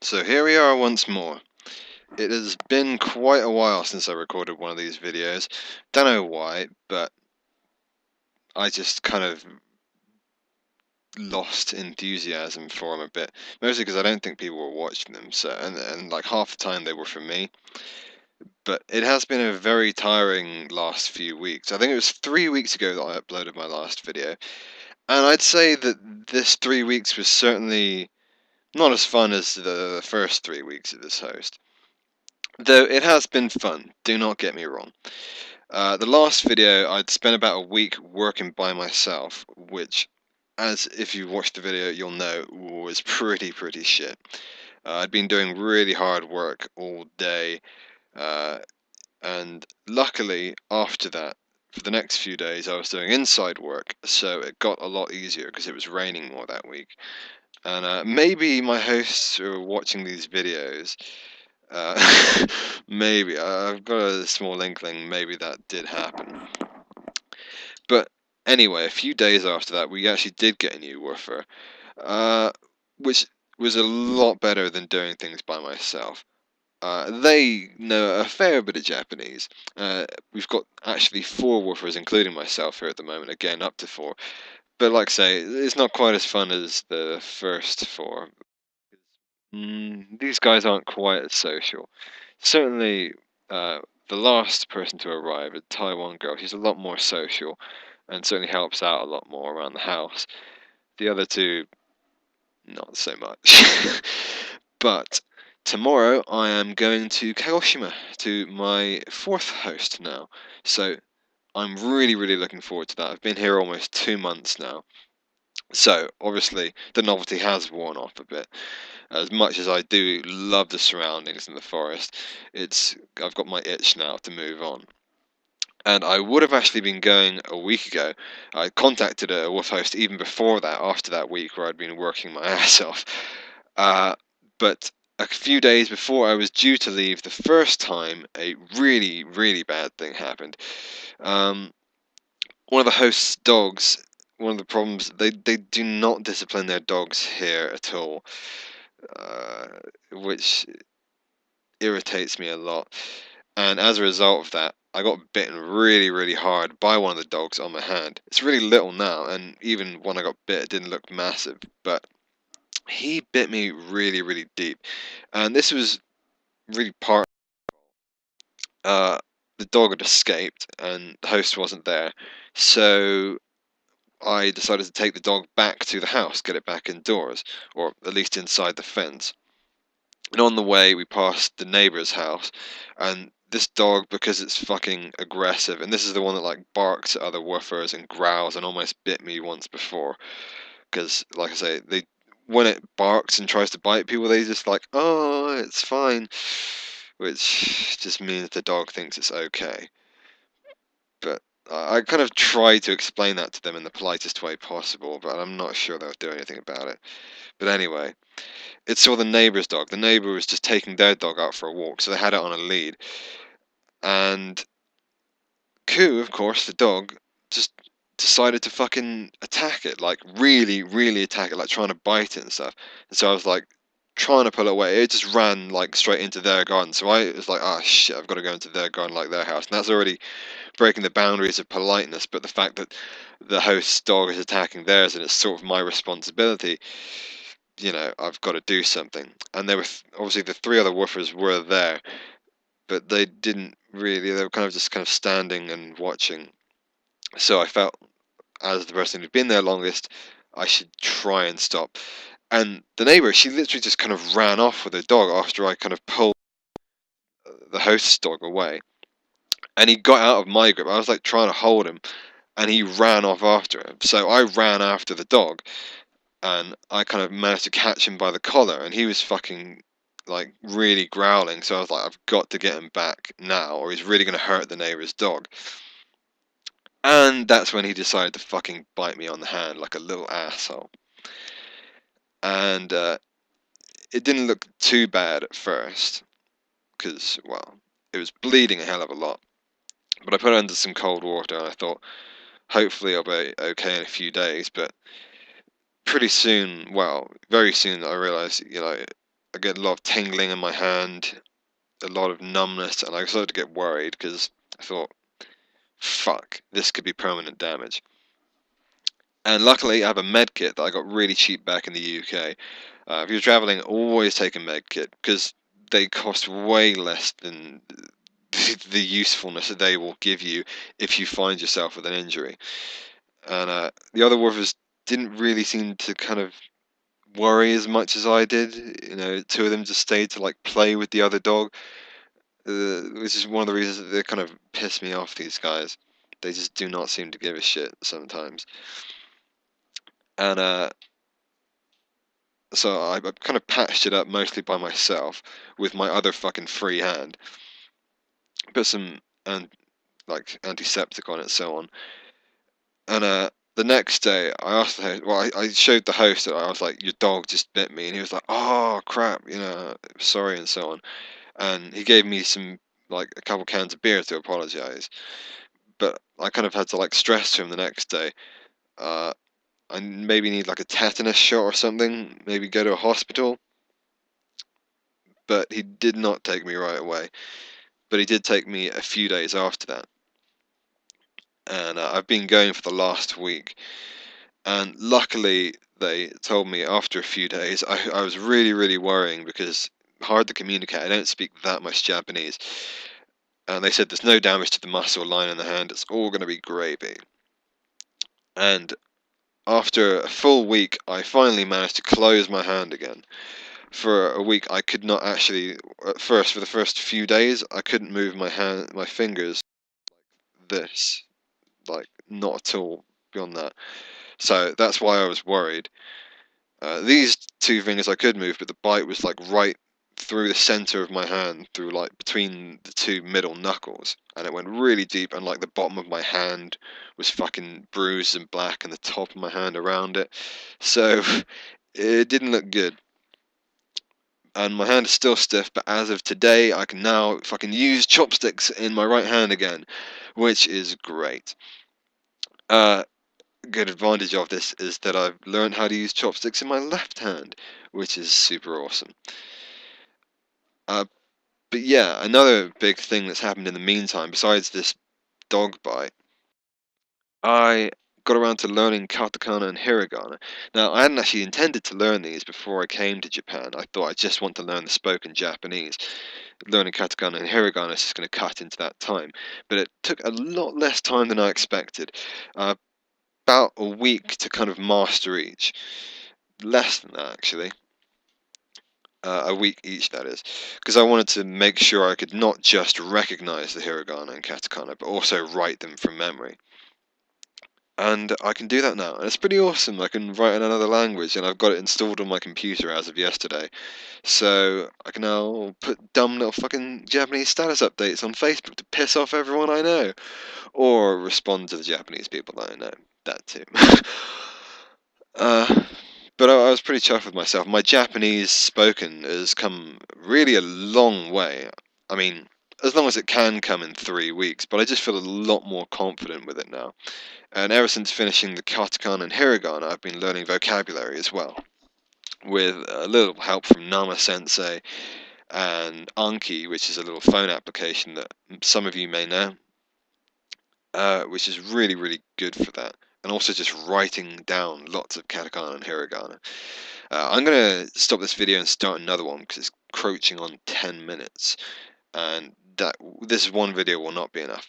So here we are once more. It has been quite a while since I recorded one of these videos. Don't know why, but I just kind of lost enthusiasm for them a bit. Mostly because I don't think people were watching them, so and like half the time they were for me. But it has been a very tiring last few weeks. I think it was 3 weeks ago that I uploaded my last video. And I'd say that this 3 weeks was certainly not as fun as the first 3 weeks of this host. Though it has been fun, do not get me wrong. The last video, I'd spent about a week working by myself, which, as if you watched the video, you'll know, was pretty shit. I'd been doing really hard work all day, and luckily, after that, for the next few days, I was doing inside work, so it got a lot easier because it was raining more that week. And maybe my hosts who are watching these videos, maybe I've got a small inkling maybe that did happen. But anyway, a few days after that, we actually did get a new woofer, which was a lot better than doing things by myself. They know a fair bit of Japanese. We've got actually 4 woofers, including myself, here at the moment. Again, up to 4. But like I say, it's not quite as fun as the first 4. These guys aren't quite as social. Certainly, the last person to arrive, a Taiwan girl, she's a lot more social and certainly helps out a lot more around the house. The other two, not so much. But tomorrow I am going to Kagoshima to my 4th host now. So I'm really looking forward to that. I've been here almost 2 months now. So obviously the novelty has worn off a bit. As much as I do love the surroundings in the forest, I've got my itch now to move on. And I would have actually been going a week ago. I contacted a wolf host even before that, after that week where I'd been working my ass off. But a few days before I was due to leave the first time, a really bad thing happened. One of the host's dogs, one of the problems, they do not discipline their dogs here at all. Which irritates me a lot. And as a result of that, I got bitten really hard by one of the dogs on my hand. It's really little now, and even when I got bit, it didn't look massive, but he bit me really deep. And this was really the dog had escaped, and the host wasn't there. So I decided to take the dog back to the house, get it back indoors, or at least inside the fence. And on the way, we passed the neighbor's house, and this dog, because it's fucking aggressive, and this is the one that like barks at other woofers and growls and almost bit me once before. Because, like I say, when it barks and tries to bite people, they just like, oh, it's fine, which just means the dog thinks it's okay. But I kind of tried to explain that to them in the politest way possible, but I'm not sure they'll do anything about it. But anyway. It saw the neighbour's dog. The neighbour was just taking their dog out for a walk, so they had it on a lead. And Ku, of course, the dog, just decided to fucking attack it, like really attack it, like trying to bite it and stuff. And so I was like trying to pull it away. It just ran like straight into their garden. So I was like, oh shit, I've got to go into their garden, like their house. And that's already breaking the boundaries of politeness. But the fact that the host's dog is attacking theirs and it's sort of my responsibility, I've got to do something. And there were obviously the 3 other woofers were there, but they didn't really. They were kind of standing and watching. So I felt, as the person who'd been there longest, I should try and stop. And the neighbor, she literally just kind of ran off with her dog after I kind of pulled the host's dog away. And he got out of my grip. I was like trying to hold him, and he ran off after him. So I ran after the dog, and I kind of managed to catch him by the collar, and he was fucking like really growling. So I was like, I've got to get him back now, or he's really going to hurt the neighbor's dog. And that's when he decided to fucking bite me on the hand like a little asshole. And it didn't look too bad at first, because, well, it was bleeding a hell of a lot. But I put it under some cold water, and I thought, hopefully I'll be okay in a few days. But pretty soon, well, very soon, I realized, I get a lot of tingling in my hand, a lot of numbness, and I started to get worried because I thought, fuck, this could be permanent damage. And luckily, I have a med kit that I got really cheap back in the UK. If you're traveling, always take a med kit because they cost way less than the usefulness that they will give you if you find yourself with an injury. And the other wolfers didn't really seem to kind of worry as much as I did. You know, two of them just stayed to like play with the other dog, which is one of the reasons that they kind of piss me off. These guys, they just do not seem to give a shit sometimes. And so I kind of patched it up mostly by myself with my other fucking free hand. Put some like antiseptic on it, so on. And the next day, I asked the host. Well, I showed the host that I was like, "Your dog just bit me," and he was like, "Oh crap, you know, sorry," and so on. And he gave me some like a couple cans of beer to apologize. But I kind of had to like stress to him the next day. Uh, I maybe need like a tetanus shot or something. Maybe go to a hospital. But he did not take me right away. But he did take me a few days after that. And I've been going for the last week. And luckily, they told me after a few days, I was really, really worrying because hard to communicate. I don't speak that much Japanese. And they said there's no damage to the muscle line in the hand. It's all going to be gravy. And after a full week, I finally managed to close my hand again. For a week, I could not actually, at first, for the first few days, I couldn't move my fingers this, like, not at all beyond that. So that's why I was worried. These two fingers I could move, but the bite was like right through the center of my hand, through like between the two middle knuckles, and it went really deep. And like the bottom of my hand was fucking bruised and black, and the top of my hand around it. So it didn't look good. And my hand is still stiff, but as of today, I can now fucking use chopsticks in my right hand again, which is great. Uh, Good advantage of this is that I've learned how to use chopsticks in my left hand, which is super awesome. Uh, but yeah, another big thing that's happened in the meantime, besides this dog bite, I got around to learning katakana and hiragana. Now, I hadn't actually intended to learn these before I came to Japan. I thought I just want to learn the spoken Japanese. Learning katakana and hiragana is just going to cut into that time. But it took a lot less time than I expected. About a week to kind of master each. Less than that, actually. A week each, that is, because I wanted to make sure I could not just recognize the hiragana and katakana, but also write them from memory. And I can do that now, and it's pretty awesome. I can write in another language, and I've got it installed on my computer as of yesterday. So I can now put dumb little fucking Japanese status updates on Facebook to piss off everyone I know, or respond to the Japanese people that I know. That too. uh, But I was pretty chuffed with myself. My Japanese spoken has come really a long way. I mean, as long as it can come in 3 weeks, but I just feel a lot more confident with it now. And ever since finishing the katakana and hiragana, I've been learning vocabulary as well, with a little help from Nama Sensei and Anki, which is a little phone application that some of you may know, which is really, really good for that. And also just writing down lots of katakana and hiragana. I'm going to stop this video and start another one because it's encroaching on 10 minutes, and that this one video will not be enough.